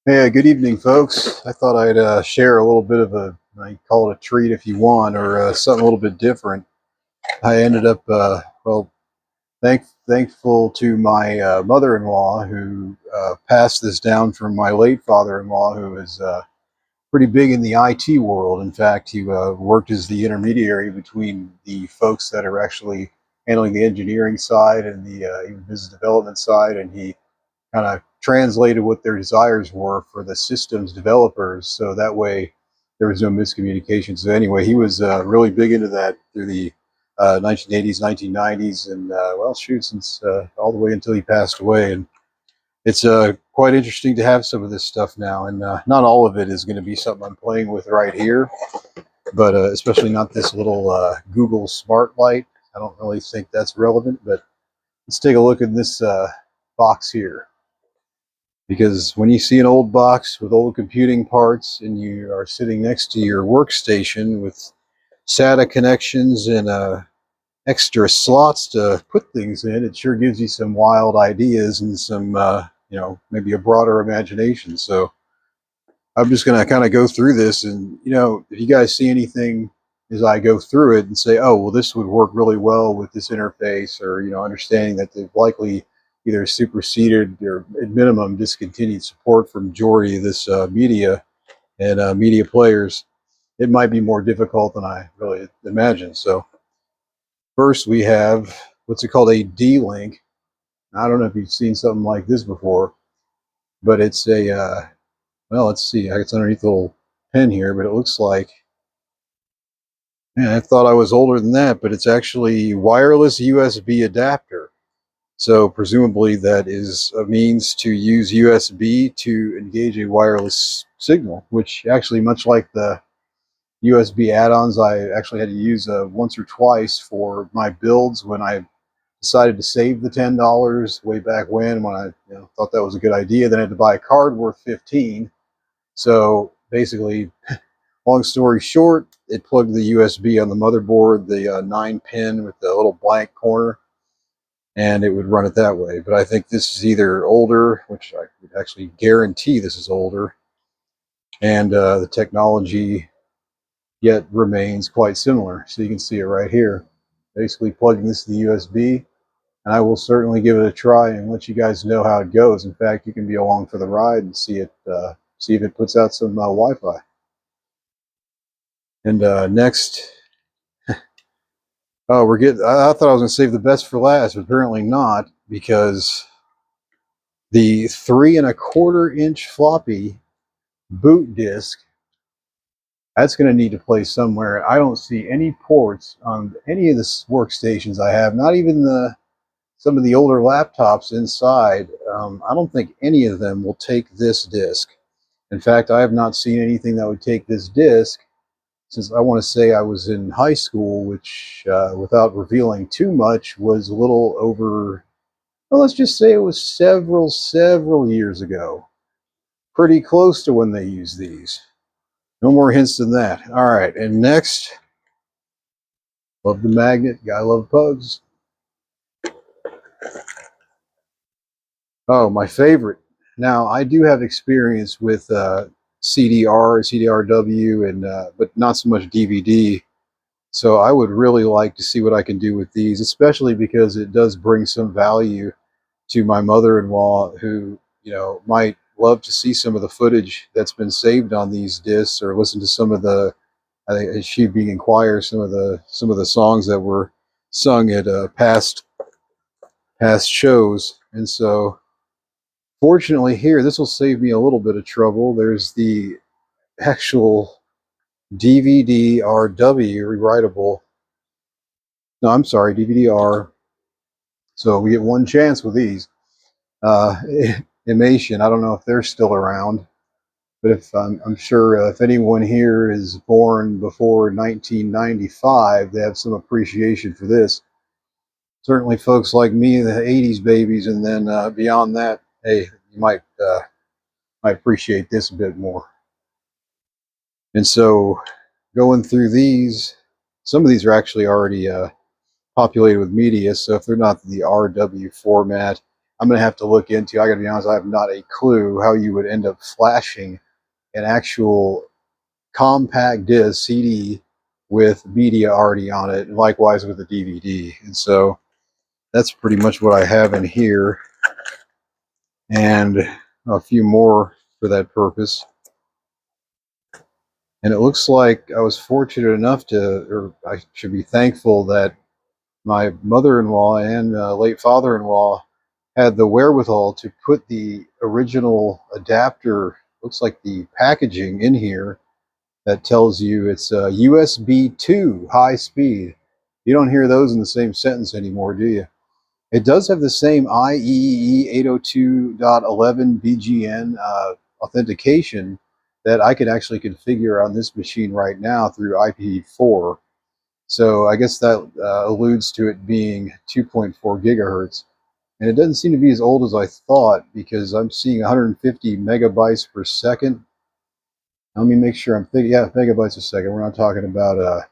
Hey, good evening, folks. I thought I'd share a little bit of I call it a treat if you want, or something a little bit different. I ended up, thankful to my mother-in-law who passed this down from my late father-in-law, who is pretty big in the IT world. In fact, he worked as the intermediary between the folks that are actually handling the engineering side and the even business development side, and he kind of translated what their desires were for the systems developers, so that way there was no miscommunication. So anyway, he was really big into that through the 1980s, 1990s, and well, shoot, since all the way until he passed away. And it's quite interesting to have some of this stuff now, and not all of it is going to be something I'm playing with right here, but especially not this little Google Smart Light. I don't really think that's relevant, but let's take a look at this box here. Because when you see an old box with old computing parts and you are sitting next to your workstation with SATA connections and extra slots to put things in, it sure gives you some wild ideas and some, maybe a broader imagination. So I'm just going to kind of go through this, and if you guys see anything as I go through it and say, oh, well, this would work really well with this interface, or understanding that they've likely either superseded or at minimum discontinued support for majority of this media and media players, it might be more difficult than I really imagined. So first we have what's it called, a D-Link. I don't know if you've seen something like this before, but it's a well, let's see. It's underneath the little pen here, but it looks like, man, I thought I was older than that, but it's actually wireless USB adapter. So presumably that is a means to use USB to engage a wireless signal, which actually, much like the USB add-ons, I actually had to use once or twice for my builds when I decided to save the $10 way back when I thought that was a good idea. Then I had to buy a card worth 15. So basically, long story short, it plugged the USB on the motherboard, the 9 pin with the little blank corner, and it would run it that way. But I think this is either older, which I would actually guarantee this is older, and the technology yet remains quite similar. So you can see it right here. Basically plugging this to the USB, and I will certainly give it a try and let you guys know how it goes. In fact, you can be along for the ride and see if it puts out some Wi-Fi. And next, oh, I thought I was going to save the best for last, but apparently not, because the 3¼ inch floppy boot disk, that's going to need to play somewhere. I don't see any ports on any of the workstations I have, not even some of the older laptops inside. I don't think any of them will take this disk. In fact, I have not seen anything that would take this disk since I want to say I was in high school, which, without revealing too much, was a little over, well, let's just say it was several years ago. Pretty close to when they used these. No more hints than that. All right, and next, love the magnet. Gotta love pugs. Oh, my favorite. Now, I do have experience with CDR, CDRW, and but not so much DVD. So I would really like to see what I can do with these, especially because it does bring some value to my mother-in-law, who might love to see some of the footage that's been saved on these discs, or listen to some of the, I think she'd be inquire some of the songs that were sung at past shows. And so fortunately here, this will save me a little bit of trouble. There's the actual DVD-RW rewritable. No, I'm sorry, DVD-R. So we get one chance with these. Imation, I don't know if they're still around, but if I'm sure if anyone here is born before 1995, they have some appreciation for this. Certainly folks like me, the 80s babies, and then beyond that, hey, you might appreciate this a bit more. And so going through these, some of these are actually already populated with media, so if they're not the RW format, I'm going to have to look into. I got to be honest, I have not a clue how you would end up flashing an actual compact disc CD with media already on it, and likewise with a DVD. And so that's pretty much what I have in here, and a few more for that purpose. And it looks like I was fortunate enough to, or I should be thankful that my mother-in-law and late father-in-law had the wherewithal to put the original adapter, looks like the packaging in here, that tells you it's USB 2 high speed. You don't hear those in the same sentence anymore, do you? It does have the same IEEE 802.11 BGN authentication that I could actually configure on this machine right now through IP4. So I guess that alludes to it being 2.4 gigahertz. And it doesn't seem to be as old as I thought, because I'm seeing 150 megabytes per second. Let me make sure I'm thinking, yeah, megabytes a second. We're not talking about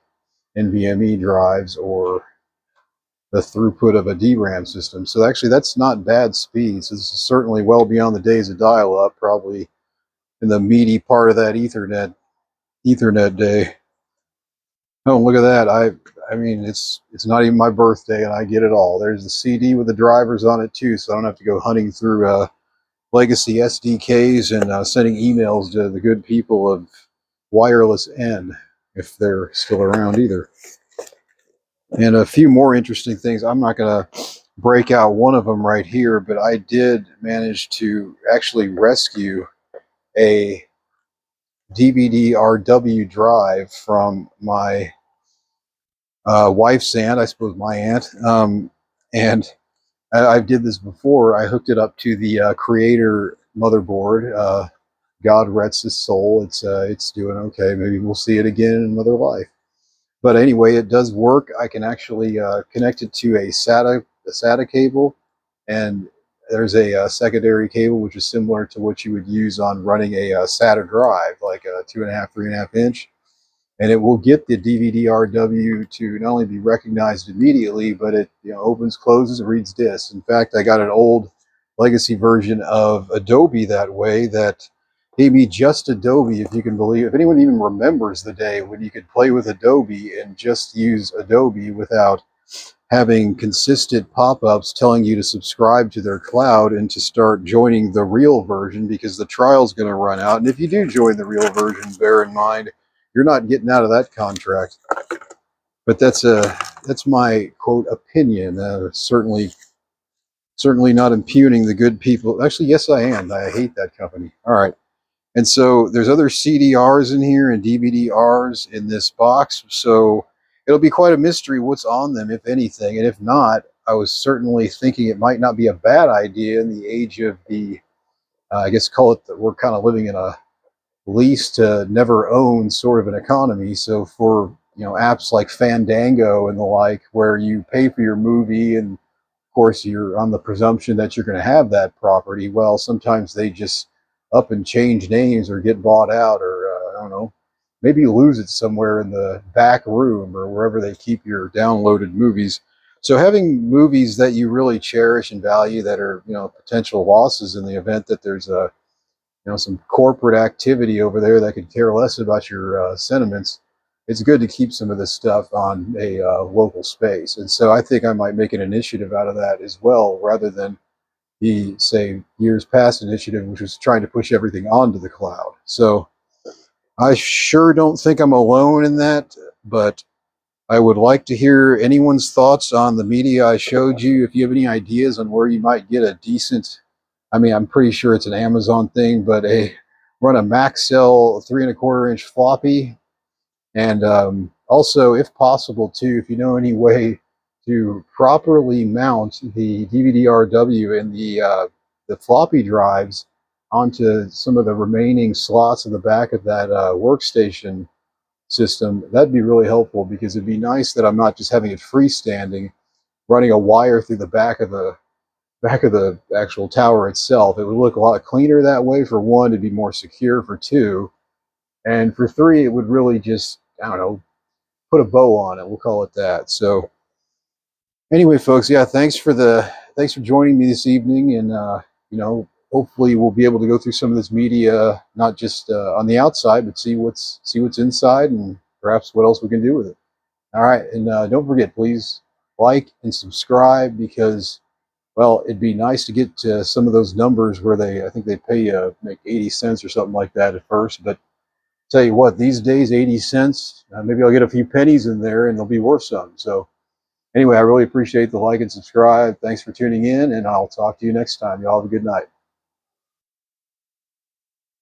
NVMe drives or the throughput of a DRAM system. So actually, that's not bad speed. So this is certainly well beyond the days of dial-up, probably in the meaty part of that Ethernet day. Oh, look at that! I mean, it's not even my birthday, and I get it all. There's the CD with the drivers on it too, so I don't have to go hunting through legacy SDKs and sending emails to the good people of Wireless N, if they're still around either. And a few more interesting things. I'm not going to break out one of them right here, but I did manage to actually rescue a DVD-RW drive from my wife's aunt, I suppose my aunt, and I did this before. I hooked it up to the Creator motherboard. God rest his soul. It's doing okay. Maybe we'll see it again in another life. But anyway, it does work. I can actually connect it to a SATA cable, and there's a secondary cable which is similar to what you would use on running a SATA drive, like a 2.5, 3.5 inch, and it will get the DVD-RW to not only be recognized immediately, but it opens, closes, and reads discs. In fact, I got an old legacy version of Adobe that way that gave me just Adobe, if you can believe. If anyone even remembers the day when you could play with Adobe and just use Adobe without having consistent pop-ups telling you to subscribe to their cloud and to start joining the real version, because the trial's going to run out. And if you do join the real version, bear in mind you're not getting out of that contract. But that's my quote opinion. Certainly not impugning the good people. Actually, yes, I am. I hate that company. All right. And so there's other CDRs in here and DVD-Rs in this box. So it'll be quite a mystery what's on them, if anything. And if not, I was certainly thinking it might not be a bad idea in the age of the, I guess call it that we're kind of living in a lease to never own sort of an economy. So for, apps like Fandango and the like, where you pay for your movie and of course you're on the presumption that you're going to have that property. Well, sometimes they just up and change names or get bought out, or I don't know, maybe you lose it somewhere in the back room or wherever they keep your downloaded movies. So having movies that you really cherish and value that are potential losses in the event that there's a some corporate activity over there that could care less about your sentiments, it's good to keep some of this stuff on a local space. And so I think I might make an initiative out of that as well, rather than the, say, years past initiative, which was trying to push everything onto the cloud. So I sure don't think I'm alone in that, but I would like to hear anyone's thoughts on the media I showed you. If you have any ideas on where you might get a decent, I mean, I'm pretty sure it's an Amazon thing, but run a Maxell 3.25 inch floppy. And also, if possible, too, if you know any way to properly mount the DVD-RW and the floppy drives onto some of the remaining slots in the back of that workstation system, that'd be really helpful, because it'd be nice that I'm not just having it freestanding, running a wire through the back of the actual tower itself. It would look a lot cleaner that way. For one, it'd be more secure. For two, and for three, it would really just, I don't know, put a bow on it. We'll call it that. So anyway, folks, yeah, thanks for the thanks for joining me this evening, and hopefully we'll be able to go through some of this media, not just on the outside, but see what's inside, and perhaps what else we can do with it. All right, and don't forget, please like and subscribe, because well, it'd be nice to get to some of those numbers where I think they pay make 80 cents or something like that at first, but tell you what, these days 80 cents, maybe I'll get a few pennies in there and they'll be worth something. So anyway, I really appreciate the like and subscribe. Thanks for tuning in, and I'll talk to you next time. Y'all have a good night.